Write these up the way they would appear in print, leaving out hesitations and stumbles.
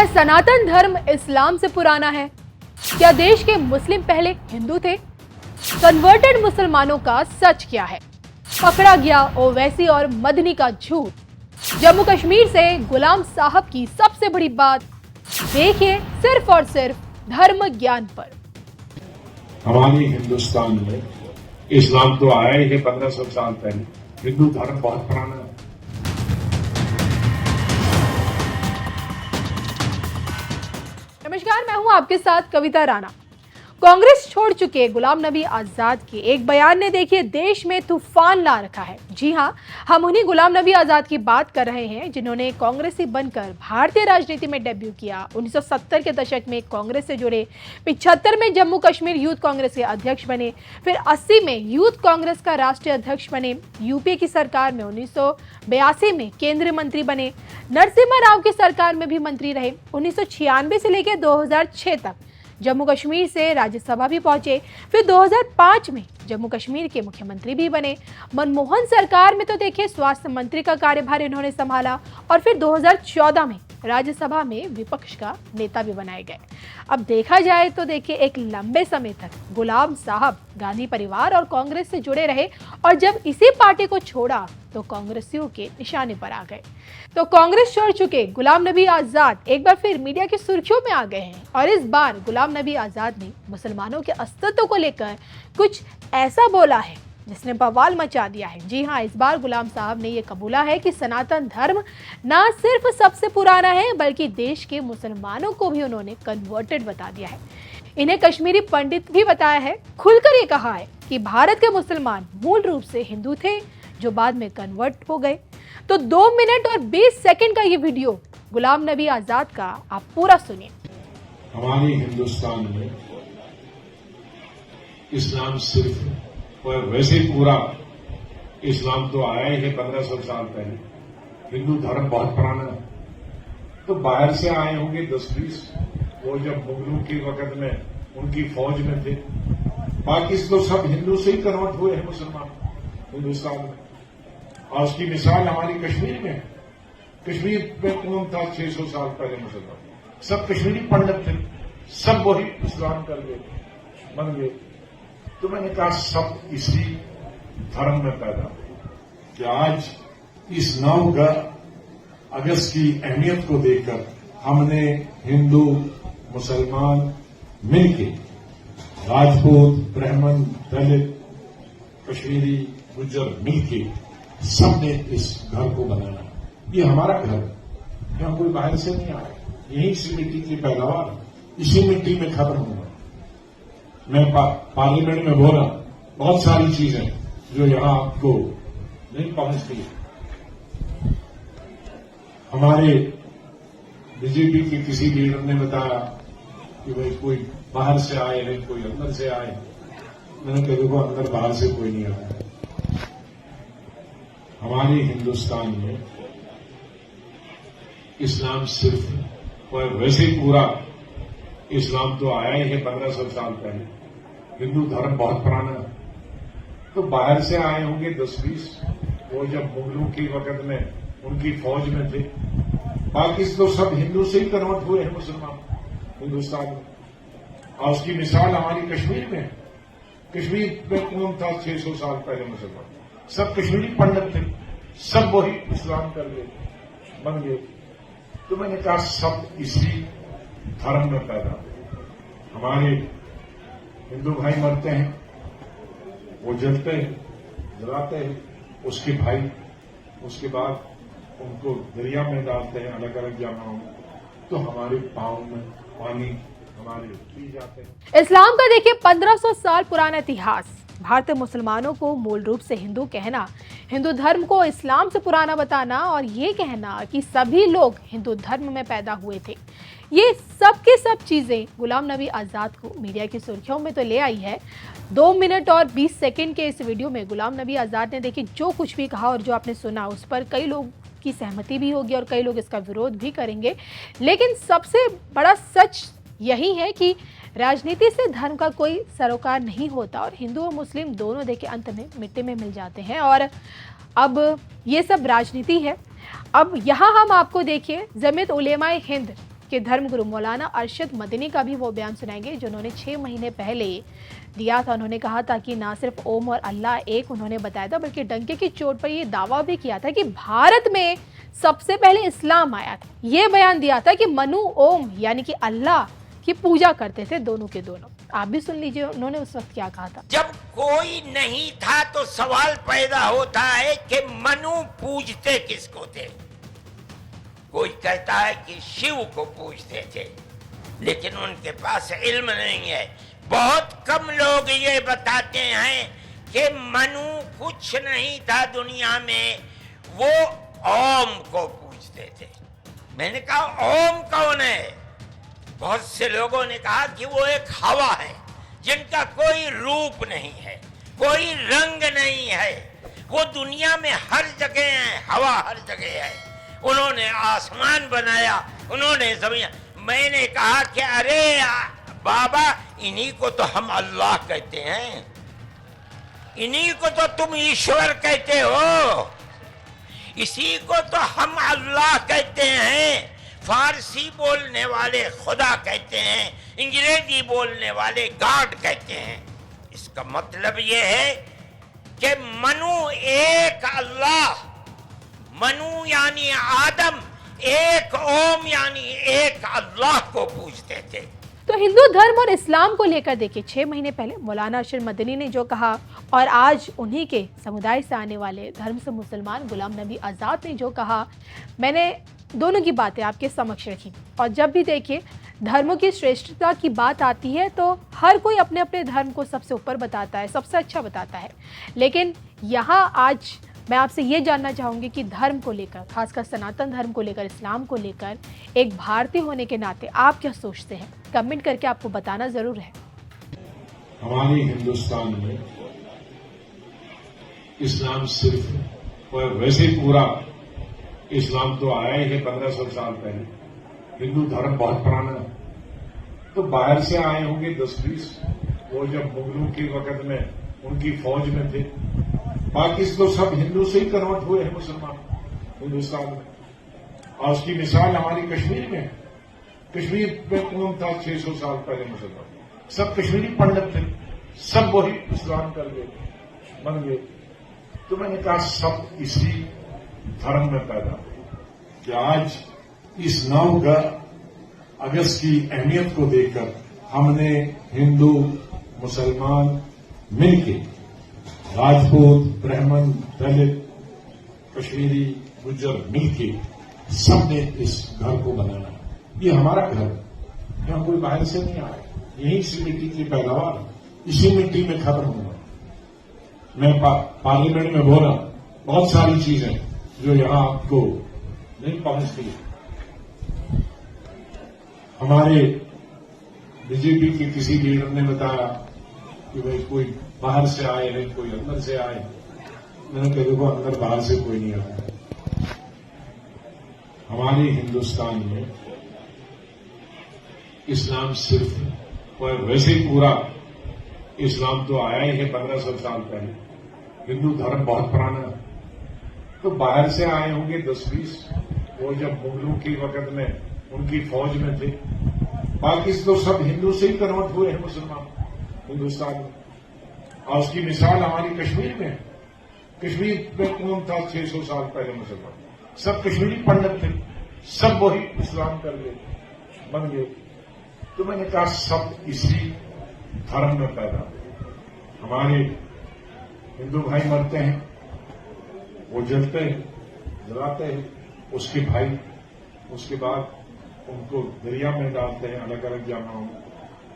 सनातन धर्म इस्लाम से पुराना है? क्या देश के मुस्लिम पहले हिंदू थे? कन्वर्टेड मुसलमानों का सच क्या है? पकड़ा गया ओवैसी और मदनी का झूठ। जम्मू कश्मीर से गुलाम साहब की सबसे बड़ी बात, देखिए सिर्फ और सिर्फ धर्म ज्ञान पर। हमारे हिंदुस्तान में इस्लाम तो आया ही है 1500 साल पहले। हिंदू धर्म बहुत पुराना है। नमस्कार, मैं हूं आपके साथ कविता राणा। कांग्रेस छोड़ चुके गुलाम नबी आजाद के एक बयान ने देखिए देश में तूफान ला रखा है। जी हां, हम उन्हीं गुलाम नबी आजाद की बात कर रहे हैं जिन्होंने कांग्रेसी बनकर भारतीय राजनीति में डेब्यू किया। 1970 के दशक में कांग्रेस से जुड़े, 75 में जम्मू कश्मीर यूथ कांग्रेस के अध्यक्ष बने, फिर 80 में यूथ कांग्रेस का राष्ट्रीय अध्यक्ष बने। यूपीए की सरकार में 1982 में केंद्रीय मंत्री बने। नरसिम्हा राव की सरकार में भी मंत्री रहे। 1996 से लेकर 2006 तक जम्मू कश्मीर से राज्यसभा भी पहुंचे। फिर 2005 में जम्मू कश्मीर के मुख्यमंत्री भी बने। मनमोहन सरकार में तो देखिए स्वास्थ्य मंत्री का कार्यभार इन्होंने संभाला और फिर 2014 में राज्यसभा में विपक्ष का नेता भी बनाए गए। अब देखा जाए तो देखिए एक लंबे समय तक गुलाम साहब गांधी परिवार और कांग्रेस से जुड़े रहे और जब इसी पार्टी को छोड़ा तो कांग्रेसियों के निशाने पर आ गए। तो कांग्रेस छोड़ चुके गुलाम नबी आजाद एक बार फिर मीडिया की सुर्खियों में आ गए हैं और इस बार गुलाम नबी आजाद ने मुसलमानों के अस्तित्व को लेकर कुछ ऐसा बोला है जिसने बवाल मचा दिया है। जी हाँ, इस बार गुलाम साहब ने यह कबूला है कि सनातन धर्म ना सिर्फ सबसे पुराना है बल्कि देश के मुसलमानों को भी उन्होंने कन्वर्टेड बता दिया है। इन्हें कश्मीरी पंडित भी बताया है। खुलकर ये कहा है कि भारत के मुसलमान मूल रूप से हिंदू थे जो बाद में कन्वर्ट हो गए। तो 2 मिनट और 20 सेकंड का ये वीडियो गुलाम नबी आजाद का आप पूरा सुनिए। हमारे हिंदुस्तान में इस्लाम सिर्फ और वैसे पूरा इस्लाम तो आया ही है 1500 साल पहले। हिंदू धर्म बहुत पुराना है। तो बाहर से आए होंगे 10-20, वो जब मुगलों के वक्त में उनकी फौज में थे। बाकी तो सब हिंदू से ही कन्वर्ट हुए हैं मुसलमान हिंदुस्तान में। और उसकी मिसाल हमारी कश्मीर में। कश्मीर में कौन था 600 साल पहले मुसलमान? सब कश्मीरी पंडित थे, सब वही इस्लाम कर गए, बन गए। तो मैंने कहा सब इसी धर्म में पैदा हुए कि आज इस 9 अगस्त की अहमियत को देखकर हमने हिंदू मुसलमान मिलके, राजपूत, ब्राह्मण, दलित, कश्मीरी, गुज्जर मिलके सबने इस घर को बनाया। ये हमारा घर है, यहाँ कोई बाहर से नहीं आया। यही इसी मिट्टी की पैदावार, इसी मिट्टी में खत्म हुआ। मैं पार्लियामेंट में बोला बहुत सारी चीजें जो यहां आपको नहीं पहुंचती। हमारे बीजेपी के किसी लीडर ने बताया कि भाई कोई बाहर से आए हैं, कोई अंदर से आए। मैंने कहा देखो, अंदर बाहर से कोई नहीं आया। हमारे हिंदुस्तान में इस्लाम सिर्फ और वैसे पूरा इस्लाम तो आया ही है 1500 साल पहले। हिंदू धर्म बहुत पुराना है। तो बाहर से आए होंगे 10-20, वो जब मुगलों के वक्त में उनकी फौज में थे। बाकी तो सब हिंदू से ही कन्वर्ट हुए हैं मुसलमान हिंदुस्तान में। और उसकी मिसाल हमारी कश्मीर में। कश्मीर में कौन था 600 साल पहले मुसलमान? सब कश्मीरी पंडित थे, सब वही इस्लाम कर गए, बन गए। तो मैंने कहा सब इसी धर्म में पैदा हुए। हमारे हिंदू भाई मरते हैं, वो जलते हैं, जलाते हैं, उसके भाई उसके बाद उनको दरिया में डालते हैं अलग अलग जगहों में। तो हमारे पांव में पानी हमारे पी जाते हैं। इस्लाम का देखिए 1500 साल पुराना इतिहास। भारतीय मुसलमानों को मूल रूप से हिंदू कहना, हिंदू धर्म को इस्लाम से पुराना बताना और ये कहना कि सभी लोग हिंदू धर्म में पैदा हुए थे, ये सब के सब चीजें गुलाम नबी आजाद को मीडिया की सुर्खियों में तो ले आई है। 2 मिनट और 20 सेकंड के इस वीडियो में गुलाम नबी आजाद ने देखिए जो कुछ भी कहा और जो आपने सुना उस पर कई लोग की सहमति भी होगी और कई लोग इसका विरोध भी करेंगे। लेकिन सबसे बड़ा सच यही है कि राजनीति से धर्म का कोई सरोकार नहीं होता और हिंदू और मुस्लिम दोनों देखिए अंत में मिट्टी में मिल जाते हैं। और अब ये सब राजनीति है। अब यहाँ हम आपको देखिए जमीयत उलेमा ए हिंद के धर्मगुरु मौलाना अरशद मदनी का भी वो बयान सुनाएंगे जो उन्होंने 6 महीने पहले दिया था। उन्होंने कहा था कि ना सिर्फ ओम और अल्लाह एक उन्होंने बताया था, बल्कि डंके की चोट पर ये दावा भी किया था कि भारत में सबसे पहले इस्लाम आया था। ये बयान दिया था कि मनु ओम यानी कि अल्लाह की पूजा करते थे दोनों के दोनों। आप भी सुन लीजिए उन्होंने उस वक्त क्या कहा था। जब कोई नहीं था तो सवाल पैदा होता है कि मनु पूजते किसको थे। कोई कहता है कि शिव को पूजते थे, लेकिन उनके पास इल्म नहीं है। बहुत कम लोग ये बताते हैं कि मनु कुछ नहीं था दुनिया में, वो ओम को पूजते थे। मैंने कहा ओम कौन है? बहुत से लोगों ने कहा कि वो एक हवा है जिनका कोई रूप नहीं है, कोई रंग नहीं है, वो दुनिया में हर जगह है, हवा हर जगह है। उन्होंने आसमान बनाया, उन्होंने जमीन। मैंने कहा कि अरे बाबा, इन्हीं को तो हम अल्लाह कहते हैं, इन्हीं को तो तुम ईश्वर कहते हो, इसी को तो हम अल्लाह कहते हैं। फारसी बोलने वाले खुदा कहते हैं, अंग्रेजी बोलने वाले गॉड कहते हैं। इसका मतलब यह है कि मनु एक अल्लाह, मनु यानी आदम, एक ओम यानी एक अल्लाह को पूजते थे। तो हिंदू धर्म और इस्लाम को लेकर देखिए 6 महीने पहले मौलाना अरशद मदनी ने जो कहा, और आज उन्हीं के समुदाय से आने वाले धर्म से मुसलमान गुलाम नबी आज़ाद ने जो कहा, मैंने दोनों की बातें आपके समक्ष रखी। और जब भी देखिए धर्मों की श्रेष्ठता की बात आती है तो हर कोई अपने अपने धर्म को सबसे ऊपर बताता है, सबसे अच्छा बताता है। लेकिन यहाँ आज मैं आपसे ये जानना चाहूँगी कि धर्म को लेकर, खासकर सनातन धर्म को लेकर, इस्लाम को लेकर, एक भारतीय होने के नाते आप क्या सोचते हैं? कमेंट करके आपको बताना ज़रूर है। हमारे हिंदुस्तान में इस्लाम सिर्फ, और वैसे पूरा इस्लाम तो आया ही है 1500 साल पहले। हिंदू धर्म बहुत पुराना है, तो बाहर से आए होंगे 10-20, वो जब मुगलों के वक्त में उनकी फौज में थे। बाकी तो सब हिंदू से ही कन्वर्ट हुए हैं मुसलमान हिंदुस्तान में। और उसकी मिसाल हमारी कश्मीर में, कश्मीर में कौन था 600 साल पहले मुसलमान? सब कश्मीरी पंडित थे, सब वही इस्लाम कर गए, बन गए। तो मैंने कहा सब इसी धर्म में पैदा हुए कि आज इस 9 अगस्त की अहमियत को देखकर हमने हिंदू मुसलमान मिलके, राजपूत, ब्राह्मण, दलित, कश्मीरी, गुज्जर मिलके सबने इस घर को बनाया। ये हमारा घर है, यहाँ कोई बाहर से नहीं आया, यही से मिट्टी की पैदावार, इसी मिट्टी में खत्म होगा। मैं पार्लियामेंट में बोला बहुत सारी चीजें जो यहां आपको नहीं पहुंचती। हमारे बीजेपी के किसी लीडर ने बताया कि भाई कोई बाहर से आए हैं, कोई अंदर से आए। मैंने कहा देखो, अंदर बाहर से कोई नहीं आता। हमारे हिंदुस्तान में इस्लाम सिर्फ, और वैसे पूरा इस्लाम तो आया ही है 1500 साल पहले। हिंदू धर्म बहुत पुराना है, तो बाहर से आए होंगे 10-20, वो जब मुगलों के वक्त में उनकी फौज में थे। बाकी तो सब हिंदू से ही कन्वर्ट हुए हैं मुसलमान हिंदुस्तान में। और उसकी मिसाल हमारी कश्मीर में, कश्मीर में कौन था 600 साल पहले मुसलमान? सब कश्मीरी पंडित थे, सब वही इस्लाम कर गए, बन गए। तो मैंने कहा सब इसी धर्म में पैदा हुए। हमारे हिंदू भाई मरते हैं, वो जलते हैं, जलाते हैं, उसके भाई उसके बाद उनको दरिया में डालते हैं, अलग अलग जगहों में।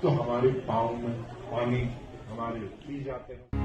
तो हमारे पाँव में पानी हमारे पी जाते हैं।